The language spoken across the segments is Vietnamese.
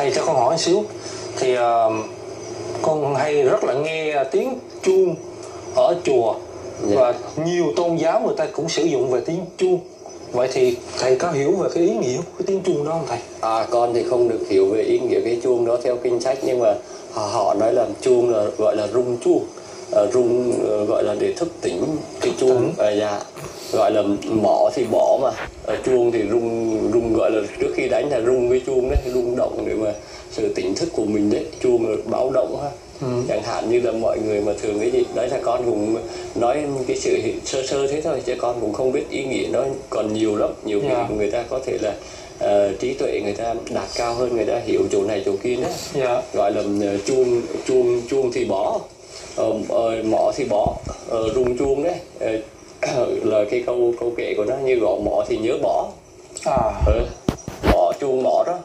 Thầy cho con hỏi một xíu. Thì con hay rất là nghe tiếng chuông ở chùa. Và nhiều tôn giáo người ta cũng sử dụng về tiếng chuông. Vậy thì thầy có hiểu về cái ý nghĩa của cái tiếng chuông đó không thầy? Con thì không được hiểu về ý nghĩa cái chuông đó theo kinh sách, nhưng mà họ nói là chuông là gọi là rung chuông, rung gọi là để thức tỉnh cái chuông. Gọi là mõ thì bỏ mà, chuông thì rung gọi là trước khi đánh là rung cái chuông đấy, rung động để mà sự tỉnh thức của mình đấy. Chuông là báo động ha. Chẳng hạn như là mọi người mà thường cái gì đấy là con cũng nói cái sự sơ sơ thế thôi, chứ con cũng không biết ý nghĩa nó còn nhiều lắm. Nhiều khi người ta có thể là trí tuệ người ta đạt cao hơn, người ta hiểu chỗ này chỗ kia đấy. Gọi là chuông thì bỏ, mõ thì bỏ, rung chuông đấy. Là cái câu kệ của nó như gõ mõ thì nhớ bỏ. Mõ chuông mõ đó.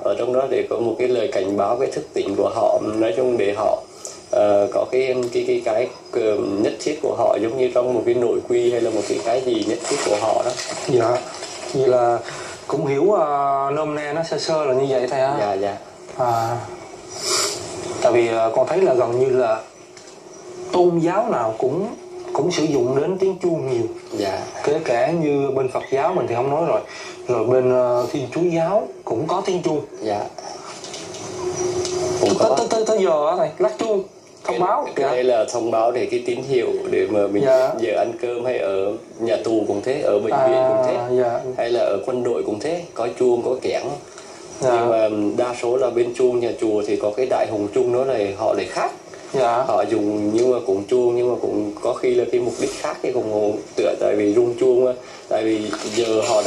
Ở trong đó để có một cái lời cảnh báo cái thức tỉnh của họ, nói chung để họ có cái nhất thiết của họ, giống như trong một cái nội quy hay là một cái gì nhất thiết của họ đó. Vậy là cũng hiểu nôm na nó sơ sơ là như vậy thầy á. Tại vì con thấy là gần như là tôn giáo nào cũng sử dụng đến tiếng chuông nhiều. Kể cả như bên Phật giáo mình thì không nói rồi. Rồi bên Thiên Chúa giáo cũng có tiếng chuông. Tới giờ á thầy, lắc chuông thông báo. Đây là thông báo để cái tín hiệu để mà mình giờ ăn cơm, hay ở nhà tù cũng thế, ở bệnh viện cũng thế, hay là ở quân đội cũng thế, có chuông có kẽng. Nhưng mà đa số là bên chuông nhà chùa thì có cái đại hùng chuông đó này họ lại khác. Họ dùng nhưng mà cũng chuông, nhưng mà cũng có khi là cái mục đích khác cái cùng tựa. Tại vì rung chuông, tại vì giờ họ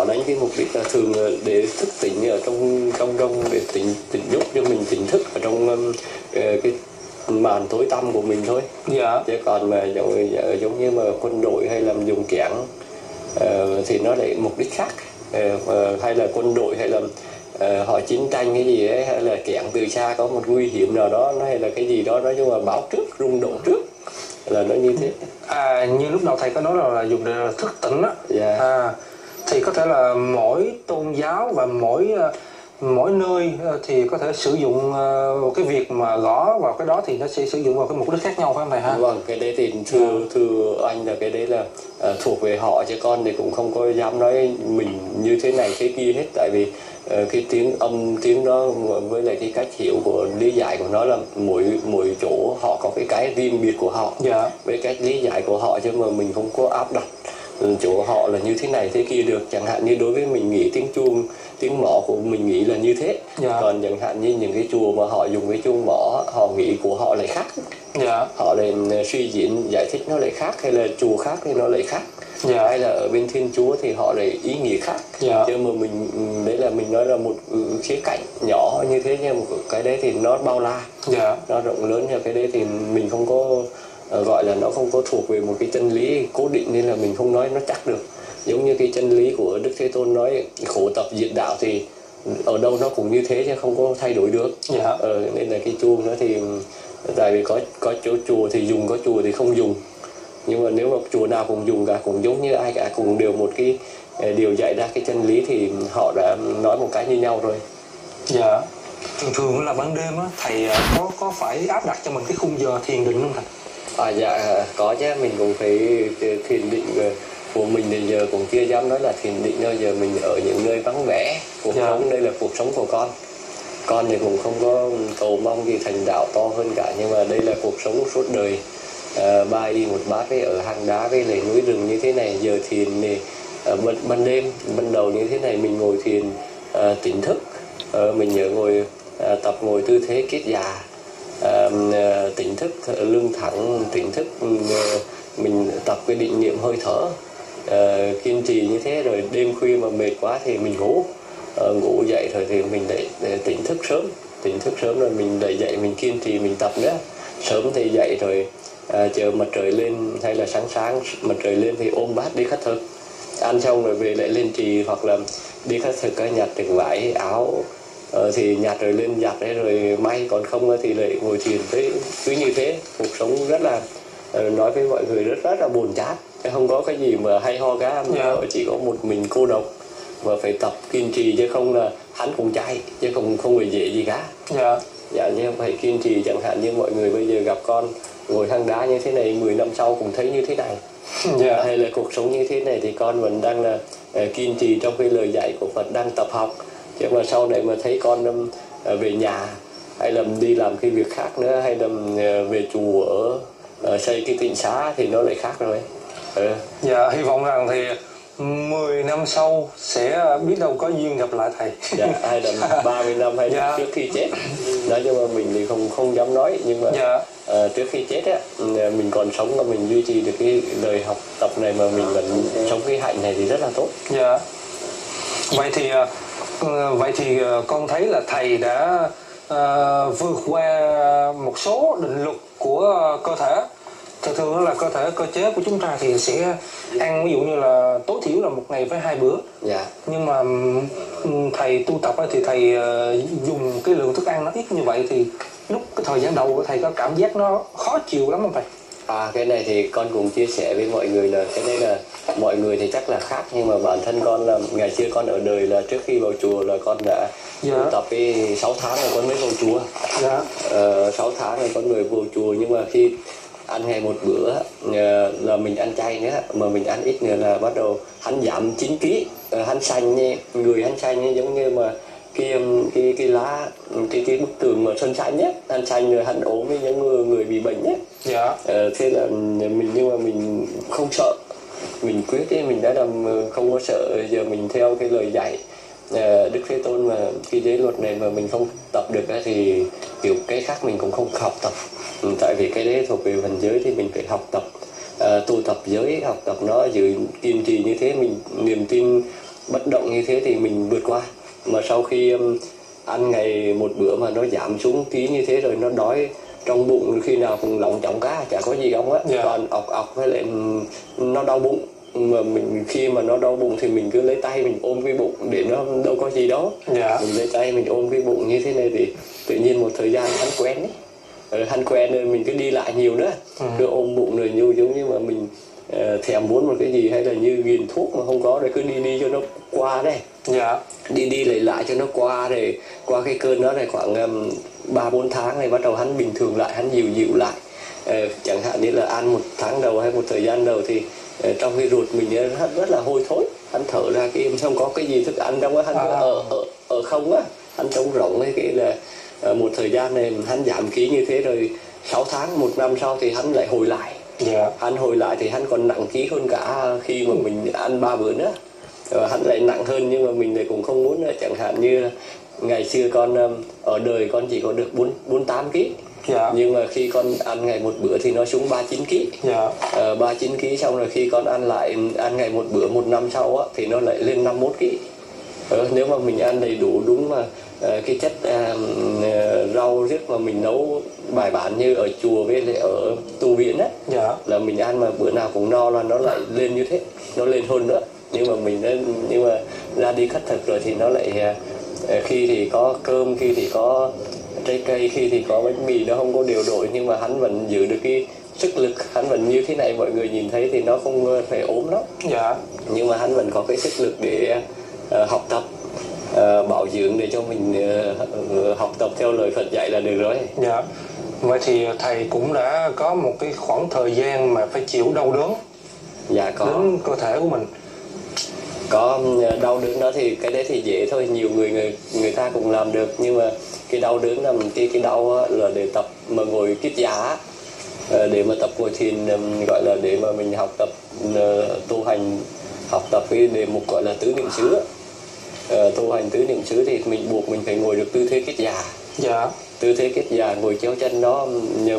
đánh cái mục đích là thường để thức tỉnh ở trong để tỉnh giúp cho mình tỉnh thức ở trong cái màn tối tăm của mình thôi. Chứ còn mà giống như mà quân đội hay làm dùng kẽng thì nó lại mục đích khác. Hay là quân đội hay là họ chiến tranh cái gì ấy, hay là kẽng từ xa có một nguy hiểm nào đó, hay là cái gì đó nói chung là báo trước, rung động trước, là nó như thế. Như lúc đầu thầy có nói là dùng để thức tỉnh á. Thì có thể là mỗi tôn giáo và mỗi nơi thì có thể sử dụng một cái việc mà gõ vào cái đó thì nó sẽ sử dụng vào cái mục đích khác nhau, phải không thầy ha? Vâng, cái đấy thì thưa anh là cái đấy là thuộc về họ, chứ con thì cũng không có dám nói mình như thế này thế kia hết. Tại vì cái tiếng đó với lại cái cách hiểu của lý giải của nó là mỗi chỗ họ có cái riêng biệt của họ, với cách lý giải của họ, chứ mà mình không có áp đặt chỗ họ là như thế này thế kia được. Chẳng hạn như đối với mình nghĩ tiếng chuông, tiếng mõ của mình nghĩ là như thế. Còn chẳng hạn như những cái chùa mà họ dùng cái chuông mõ, họ nghĩ của họ lại khác. Họ lại suy diễn giải thích nó lại khác, hay là chùa khác thì nó lại khác. Hay là ở bên Thiên Chúa thì họ lại ý nghĩa khác. Chứ mà mình đấy là mình nói là một khía cạnh nhỏ như thế, nhưng mà cái đấy thì nó bao la, nó rộng lớn. Cái đấy thì mình không có gọi là nó không có thuộc về một cái chân lý cố định, nên là mình không nói nó chắc được. Giống như cái chân lý của Đức Thế Tôn nói khổ tập diệt đạo thì ở đâu nó cũng như thế chứ không có thay đổi được. Nên là cái chuông đó thì tại vì có chỗ chùa thì dùng, có chùa thì không dùng. Nhưng mà nếu mà chùa nào cũng dùng cả, cũng giống như ai cả, cũng đều một cái điều dạy ra cái chân lý thì họ đã nói một cái như nhau rồi. Thường là ban đêm á thầy có phải áp đặt cho mình cái khung giờ thiền định không thầy? Có chứ, mình cũng phải thiền định của mình thì giờ cũng chưa dám nói là thiền định đâu. Giờ mình ở những nơi vắng vẻ, cuộc sống đây là cuộc sống của con thì cũng không có cầu mong gì thành đạo to hơn cả, nhưng mà đây là cuộc sống suốt đời. Ba y một bát với ở hang đá với lại núi rừng như thế này, giờ thiền thì ban đêm ban đầu như thế này mình ngồi thiền tỉnh thức, mình nhớ tập ngồi tư thế kiết già, tỉnh thức lưng thẳng, tỉnh thức mình tập cái định niệm hơi thở, kiên trì như thế. Rồi đêm khuya mà mệt quá thì mình ngủ dậy rồi thì mình lại tỉnh thức sớm rồi mình lại dậy, mình kiên trì mình tập nữa. Sớm thì dậy rồi chờ mặt trời lên, hay là sáng mặt trời lên thì ôm bát đi khất thực, ăn xong rồi về lại lên trì, hoặc là đi khất thực nhặt từng vải áo thì nhặt rồi lên giặt đấy rồi may, còn không thì lại ngồi thiền. Cứ như thế cuộc sống rất là nói với mọi người rất là buồn chán, không có cái gì mà hay ho cả. Chỉ có một mình cô độc và phải tập kiên trì, chứ không là hắn cũng chạy chứ không phải dễ gì cả. Dạ như phải kiên trì, chẳng hạn như mọi người bây giờ gặp con ngồi hang đá như thế này 10 năm sau cũng thấy như thế này. Hay là cuộc sống như thế này thì con vẫn đang là kiên trì trong cái lời dạy của Phật, đang tập học. Chứ mà sau này mà thấy con về nhà hay là đi làm cái việc khác nữa, hay là về chùa ở xây cái tịnh xá thì nó lại khác rồi. Dạ, hy vọng rằng thì 10 năm sau sẽ biết đâu có duyên gặp lại thầy. Dạ, hay là 30 năm hay là trước khi chết. Nói chung là mình thì không dám nói, nhưng mà trước khi chết á, mình còn sống và mình duy trì được cái lời học tập này mà mình vẫn sống cái hạnh này thì rất là tốt. Dạ. Vậy thì con thấy là thầy đã vượt qua một số định luật của cơ thể. Thường là cơ chế của chúng ta thì sẽ ăn ví dụ như là tối thiểu là một ngày với 2 bữa. Nhưng mà thầy tu tập thì thầy dùng cái lượng thức ăn nó ít như vậy, thì lúc cái thời gian đầu của thầy có cảm giác nó khó chịu lắm không thầy? Cái này thì con cũng chia sẻ với mọi người là cái này là mọi người thì chắc là khác, nhưng mà bản thân con là ngày xưa con ở đời là trước khi vào chùa là con đã tu tập 6 tháng rồi con mới vào chùa. 6 tháng rồi con mới vào chùa, nhưng mà khi ăn ngày một bữa là mình ăn chay nữa, mà mình ăn ít nữa là bắt đầu hắn giảm 9 kg. Hắn xanh như người, hắn xanh như giống như mà cái lá cái bức tường mà sân xanh nhé, hắn xanh rồi hắn ốm với những người bị bệnh nhé. Thế là mình, nhưng mà mình không sợ, mình quyết ấy, mình đã làm không có sợ. Giờ mình theo cái lời dạy Đức Thế Tôn, mà cái giới luật này mà mình không tập được thì kiểu cái khác mình cũng không học tập. Tại vì cái đấy thuộc về phần giới thì mình phải học tập, tu tập giới, học tập nó giữ kiên trì như thế, mình niềm tin bất động như thế thì mình vượt qua. Mà sau khi ăn ngày một bữa mà nó giảm xuống ký như thế rồi, nó đói trong bụng khi nào cũng lỏng chỏng cá, chả có gì không á. Còn ọc với lại nó đau bụng, mà mình khi mà nó đau bụng thì mình cứ lấy tay mình ôm cái bụng để nó đâu có gì đó. Mình lấy tay mình ôm cái bụng như thế này thì tự nhiên một thời gian hắn quen ấy. Hắn quen rồi mình cứ đi lại nhiều nữa, cứ ôm bụng rồi giống như mà mình thèm muốn một cái gì, hay là như ghiền thuốc mà không có rồi cứ đi cho nó qua đây. Đi lại cho nó qua, rồi qua cái cơn đó này khoảng 3-4 tháng này bắt đầu hắn bình thường lại, hắn dịu lại. Chẳng hạn như là ăn 1 tháng đầu hay một thời gian đầu thì trong cái ruột mình rất là hôi thối, hắn thở ra cái không có cái gì thức ăn trong đó, hắn ở không á, hắn trống rỗng ấy. Cái là một thời gian này hắn giảm ký như thế rồi 6 tháng 1 năm sau thì hắn lại hồi lại. Hắn hồi lại thì hắn còn nặng ký hơn cả khi mà mình ăn 3 bữa nữa. Hắn lại nặng hơn, nhưng mà mình lại cũng không muốn. Chẳng hạn như ngày xưa con ở đời con chỉ có được 48 kg. Nhưng mà khi con ăn ngày một bữa thì nó xuống 39 kg. 39 kg xong rồi khi con ăn ngày một bữa 1 năm sau á, thì nó lại lên 51 kg. Nếu mà mình ăn đầy đủ đúng mà cái chất rau riết mà mình nấu bài bản như ở chùa với lại ở tu viện á, là mình ăn mà bữa nào cũng no là nó lại lên như thế, nó lên hơn nữa. Nhưng mà ra đi khất thực rồi thì nó lại khi thì có cơm, khi thì có trái cây, khi thì có bánh mì, nó không có điều độ, nhưng mà hắn vẫn giữ được cái sức lực. Hắn vẫn như thế này, mọi người nhìn thấy thì nó không phải ốm lắm. Nhưng mà hắn vẫn có cái sức lực để học tập, bảo dưỡng để cho mình học tập theo lời Phật dạy là được rồi. Vậy thì thầy cũng đã có một cái khoảng thời gian mà phải chịu đau đớn có đến cơ thể của mình. Có đau đớn đó thì cái đấy thì dễ thôi, nhiều người ta cũng làm được. Nhưng mà cái đau đớn là cái đau là để tập mà ngồi kiết già, để mà tập ngồi thiền, gọi là để mà mình học tập tu hành, học tập cái đề mục gọi là tứ niệm xứ. Tu hành tứ niệm xứ thì mình buộc mình phải ngồi được tư thế kiết già. Tư thế kiết già ngồi chéo chân đó,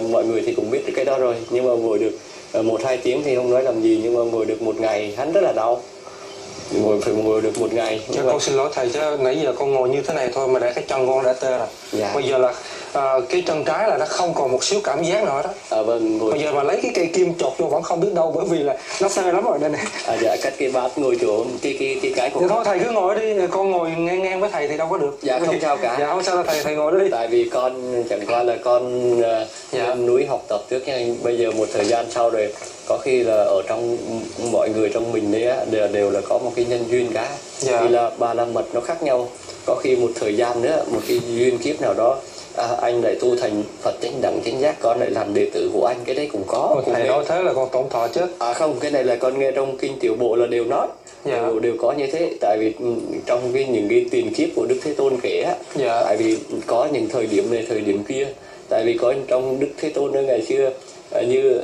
mọi người thì cũng biết cái đó rồi. Nhưng mà ngồi được 1-2 tiếng thì không nói làm gì, nhưng mà ngồi được 1 ngày hắn rất là đau. Phải ngồi được 1 ngày. Con xin lỗi thầy, chứ nãy giờ con ngồi như thế này thôi mà đã cái chân con đã tê rồi. Bây giờ là cái chân trái là nó không còn một xíu cảm giác nào đó. Bây giờ mà lấy cái cây kim chột vô vẫn không biết đâu, bởi vì là nó tê lắm rồi đây này. Cắt cái bát ngồi chỗ cái của thôi thầy cứ ngồi đi, con ngồi ngang với thầy thì đâu có được. Không sao cả. Không sao, thầy ngồi đi. Tại vì con chẳng qua là con lên núi học tập trước nha. Bây giờ một thời gian sau rồi có khi là ở trong mọi người trong mình đấy đều là có một cái nhân duyên cả. Vì là 3 la mật nó khác nhau. có khi một thời gian nữa, một cái duyên kiếp nào đó, anh lại tu thành Phật chánh đẳng chánh giác, con lại làm đệ tử của anh, cái đấy cũng có. Thầy nói thế là con tổn thọ chết. Không, cái này là con nghe trong kinh Tiểu Bộ là đều nói. Đều có như thế. Tại vì trong những cái tiền kiếp của Đức Thế Tôn kể á, tại vì có những thời điểm này thời điểm kia. Tại vì có trong Đức Thế Tôn ở ngày xưa, như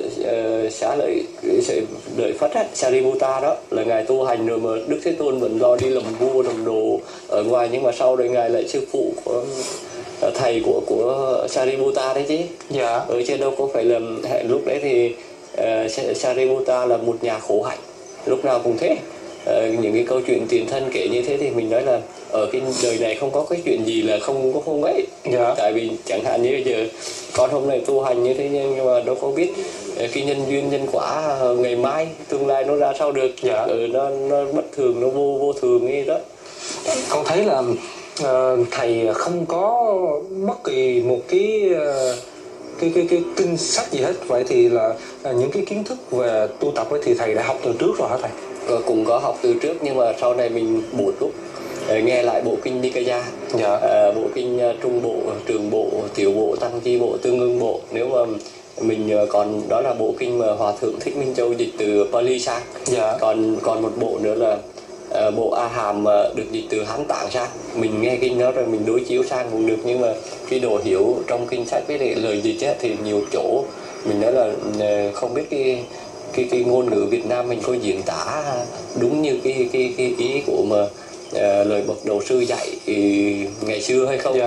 xá lợi Phất á, Sariputta đó là ngài tu hành rồi mà Đức Thế Tôn vẫn lo đi làm vua làm đồ ở ngoài, nhưng mà sau đấy ngài lại sư phụ của thầy của Sariputta đấy chứ. Ở trên đâu có phải là lúc đấy thì Sariputta là một nhà khổ hạnh, lúc nào cũng thế. Những cái câu chuyện tiền thân kể như thế thì mình nói là ở cái đời này không có cái chuyện gì là không ấy. Tại vì chẳng hạn như bây giờ con hôm nay tu hành như thế, nhưng mà đâu có biết cái nhân duyên nhân quả ngày mai tương lai nó ra sao được. Nó bất thường, nó vô thường ấy đó. Con thấy là thầy không có bất kỳ một cái kinh sách gì hết. Vậy thì là những cái kiến thức về tu tập ấy thì thầy đã học từ trước rồi hả thầy? Cũng có học từ trước, nhưng mà sau này mình bổ túc nghe lại bộ kinh Nikaya, bộ kinh trung bộ, trường bộ, tiểu bộ, tăng chi bộ, tương ưng bộ. Nếu mà mình còn đó là bộ kinh mà Hòa thượng Thích Minh Châu dịch từ Pali sang. Còn một bộ nữa là bộ A Hàm được dịch từ Hán Tạng sang. Mình nghe kinh đó rồi mình đối chiếu sang cũng được, nhưng mà cái độ hiểu trong kinh sách với lời dịch ấy, thì nhiều chỗ mình nói là không biết cái ngôn ngữ Việt Nam mình có diễn tả đúng như cái ý của mà lời bậc đầu sư dạy ngày xưa hay không.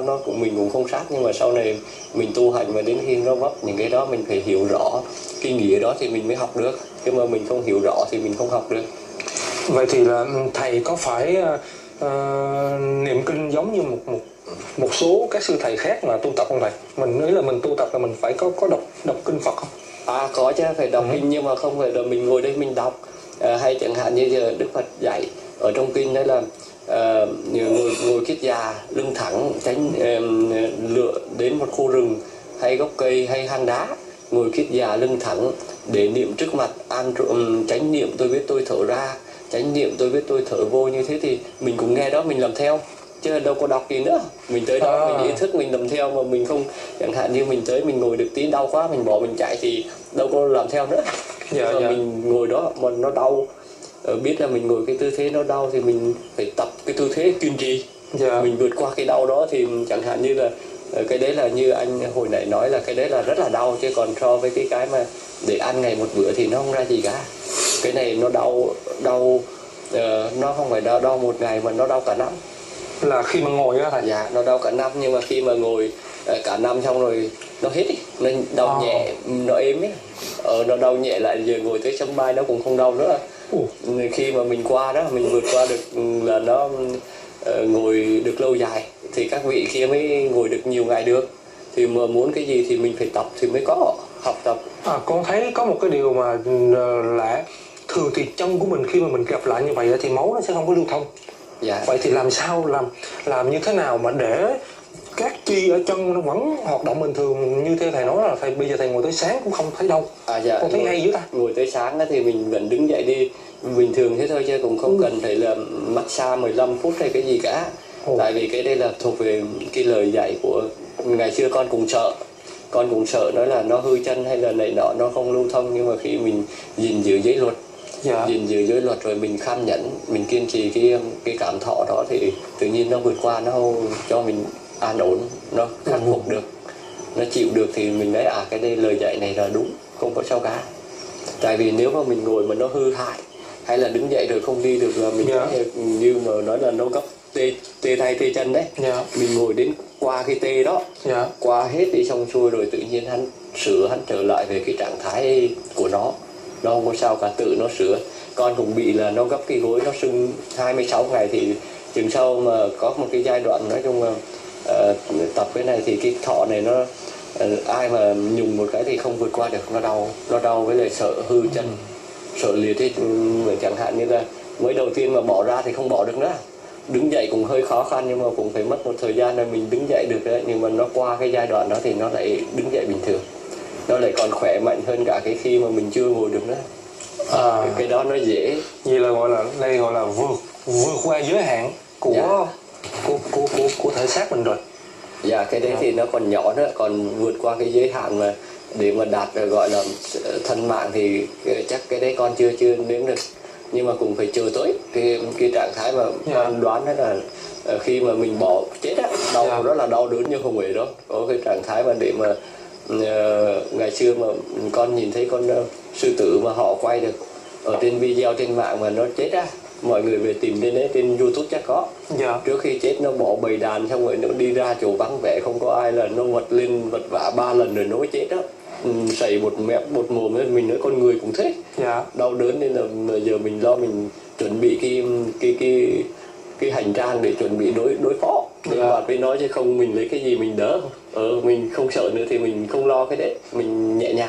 Nó cũng mình cũng không sát, nhưng mà sau này mình tu hành mà đến khi nó vấp những cái đó mình phải hiểu rõ cái nghĩa đó thì mình mới học được, chứ mà mình không hiểu rõ thì mình không học được. Vậy thì là thầy có phải niệm kinh giống như một số các sư thầy khác mà tu tập không thầy? Mình nghĩ là mình tu tập là mình phải có đọc kinh Phật không? Có chứ, phải đọc kinh, nhưng mà không phải là mình ngồi đây mình đọc. Hay chẳng hạn như giờ Đức Phật dạy ở trong kinh đó là ngồi kiết già lưng thẳng, tránh lựa đến một khu rừng hay gốc cây hay hang đá, ngồi kiết già lưng thẳng để niệm trước mặt chánh niệm tôi biết tôi thở ra, chánh niệm tôi biết tôi thở vô. Như thế thì mình cũng nghe đó, mình làm theo chứ đâu có đọc gì nữa. Mình tới đó mình ý thức mình làm theo, mà mình không, chẳng hạn như mình tới mình ngồi được tí đau quá mình bỏ mình chạy thì đâu có làm theo nữa. Mình ngồi đó mà nó đau, biết là mình ngồi cái tư thế nó đau thì mình phải tập cái tư thế kiên trì. Mình vượt qua cái đau đó thì chẳng hạn như là cái đấy là như anh hồi nãy nói là cái đấy là rất là đau, chứ còn so với cái mà để ăn ngày một bữa thì nó không ra gì cả. Cái này nó đau nó không phải đau một ngày mà nó đau cả năm. Là khi mà ngồi á thầy? Nó đau cả năm, nhưng mà khi mà ngồi cả năm xong rồi nó hết ý. Nó đau nhẹ, nó êm ấy. Nó đau nhẹ lại, giờ ngồi tới sớm mai nó cũng không đau nữa. Khi mà mình qua đó, mình vượt qua được là nó ngồi được lâu dài thì các vị kia mới ngồi được nhiều ngày được. Thì mà muốn cái gì thì mình phải tập thì mới có học tập. Con thấy có một cái điều mà lạ, thường thì chân của mình khi mà mình gặp lại như vậy thì máu nó sẽ không có lưu thông. Vậy thì làm sao làm như thế nào mà để các chi ở chân nó vẫn hoạt động bình thường? Như thế thầy nói là bây giờ thầy ngồi tới sáng cũng không thấy đâu. Con thấy hay dữ ta. Ngồi tới sáng thì mình vẫn đứng dậy đi bình thường thế thôi, chứ cũng không cần phải là massage 15 phút hay cái gì cả. Tại vì cái đây là thuộc về cái lời dạy của ngày xưa. Con cũng sợ nói là nó hư chân hay là này nọ, nó không lưu thông. Nhưng mà khi mình gìn giữ giới luật, gìn giữ giới luật rồi mình kham nhẫn, mình kiên trì cái cảm thọ đó thì tự nhiên nó vượt qua, nó cho mình an ổn, nó khắc phục được, nó chịu được thì mình nói cái đây lời dạy này là đúng, không có sao cả. Tại vì nếu mà mình ngồi mà nó hư hại hay là đứng dậy rồi không đi được là mình như mà nói là nó gấp tê tay tê chân đấy. Mình ngồi đến qua cái tê đó, qua hết đi xong xuôi rồi tự nhiên hắn trở lại về cái trạng thái của nó không có sao cả, tự nó sửa. Con cũng bị là nó gấp cái gối, nó sưng 26 ngày thì chừng sau mà có một cái giai đoạn nói chung là tập cái này thì cái thọ này nó ai mà nhùng một cái thì không vượt qua được, nó đau với lại sợ hư chân, sợ liệt ấy. Chẳng hạn như là mới đầu tiên mà bỏ ra thì không bỏ được nữa, đứng dậy cũng hơi khó khăn, nhưng mà cũng phải mất một thời gian rồi mình đứng dậy được đấy. Nhưng mà nó qua cái giai đoạn đó thì nó lại đứng dậy bình thường, nó lại còn khỏe mạnh hơn cả cái khi mà mình chưa ngồi được nữa. Cái đó nó dễ. Vậy là gọi là vượt qua giới hạn của của thể xác mình rồi. Dạ, cái đấy thì nó còn nhỏ nữa, còn vượt qua cái giới hạn mà để mà đạt gọi là thân mạng thì chắc cái đấy con chưa nếm được, nhưng mà cũng phải chờ tới cái trạng thái mà con đoán đó là khi mà mình bỏ chết á, đau rất là đau đớn nhưng không phải đó, có cái trạng thái mà để mà ngày xưa mà con nhìn thấy con sư tử mà họ quay được ở trên video trên mạng mà nó chết á, mọi người về tìm đến đấy, trên YouTube chắc có. Trước khi chết nó bỏ bầy đàn xong rồi nó đi ra chỗ vắng vẻ không có ai là nó vật lên vật vã 3 lần rồi nó mới chết đó. Sảy bột mép bột mồm ấy, mình nói con người cũng thế. Đau đớn nên là giờ mình lo mình chuẩn bị cái hành trang để chuẩn bị đối phó. Và với nói chứ không mình lấy cái gì mình đỡ, mình không sợ nữa thì mình không lo cái đấy, mình nhẹ nhàng.